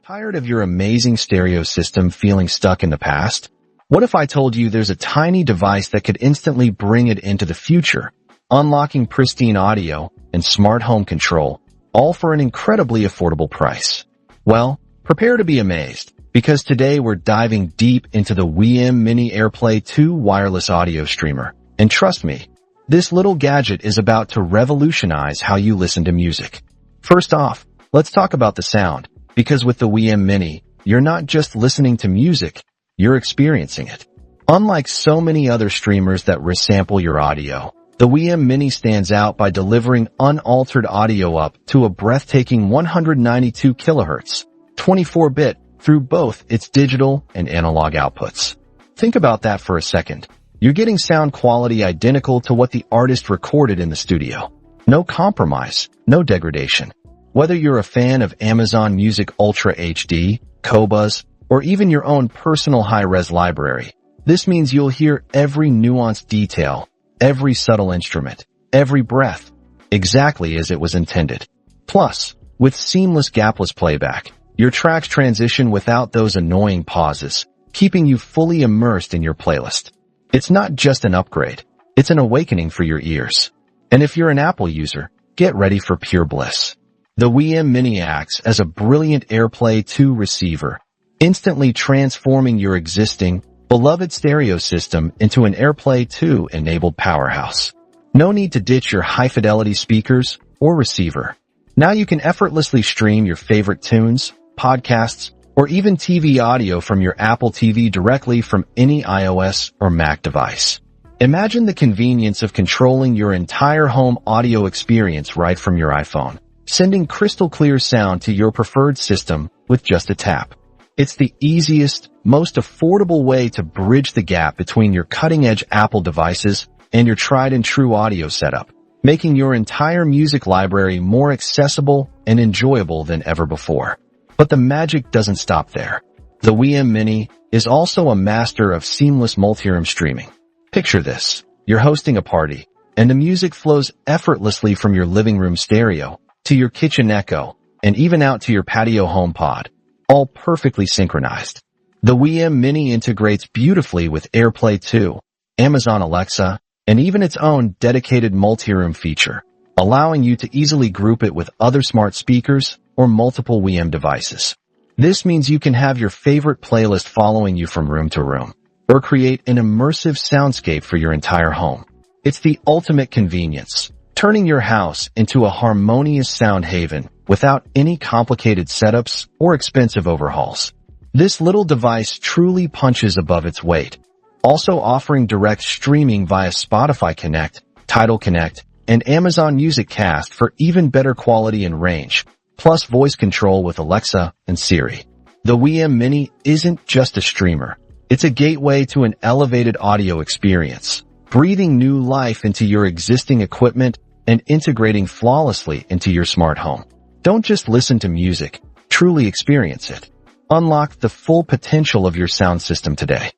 Tired of your amazing stereo system feeling stuck in the past? What if I told you there's a tiny device that could instantly bring it into the future, unlocking pristine audio and smart home control, all for an incredibly affordable price? Well, prepare to be amazed, because today we're diving deep into the WiiM Mini AirPlay 2 wireless audio streamer. And trust me, this little gadget is about to revolutionize how you listen to music. First off, let's talk about the sound, because with the WiiM Mini, you're not just listening to music, you're experiencing it. Unlike so many other streamers that resample your audio, the WiiM Mini stands out by delivering unaltered audio up to a breathtaking 192 kHz, 24-bit, through both its digital and analog outputs. Think about that for a second. You're getting sound quality identical to what the artist recorded in the studio. No compromise, no degradation. Whether you're a fan of Amazon Music Ultra HD, Qobuz, or even your own personal high-res library, this means you'll hear every nuanced detail, every subtle instrument, every breath, exactly as it was intended. Plus, with seamless gapless playback, your tracks transition without those annoying pauses, keeping you fully immersed in your playlist. It's not just an upgrade, it's an awakening for your ears. And if you're an Apple user, get ready for pure bliss. The WiiM Mini acts as a brilliant AirPlay 2 receiver, instantly transforming your existing, beloved stereo system into an AirPlay 2-enabled powerhouse. No need to ditch your high-fidelity speakers or receiver. Now you can effortlessly stream your favorite tunes, podcasts, or even TV audio from your Apple TV directly from any iOS or Mac device. Imagine the convenience of controlling your entire home audio experience right from your iPhone, sending crystal clear sound to your preferred system with just a tap. It's the easiest, most affordable way to bridge the gap between your cutting-edge Apple devices and your tried-and-true audio setup, making your entire music library more accessible and enjoyable than ever before. But the magic doesn't stop there. The WiiM Mini is also a master of seamless multi-room streaming. Picture this. You're hosting a party, and the music flows effortlessly from your living room stereo to your kitchen Echo, and even out to your patio HomePod, all perfectly synchronized. The WiiM Mini integrates beautifully with AirPlay 2, Amazon Alexa, and even its own dedicated multi-room feature, allowing you to easily group it with other smart speakers or multiple WiiM devices. This means you can have your favorite playlist following you from room to room, or create an immersive soundscape for your entire home. It's the ultimate convenience, turning your house into a harmonious sound haven without any complicated setups or expensive overhauls. This little device truly punches above its weight, also offering direct streaming via Spotify Connect, Tidal Connect, and Amazon Music Cast for even better quality and range, plus voice control with Alexa and Siri. The WiiM Mini isn't just a streamer. It's a gateway to an elevated audio experience, breathing new life into your existing equipment and integrating flawlessly into your smart home. Don't just listen to music, truly experience it. Unlock the full potential of your sound system today.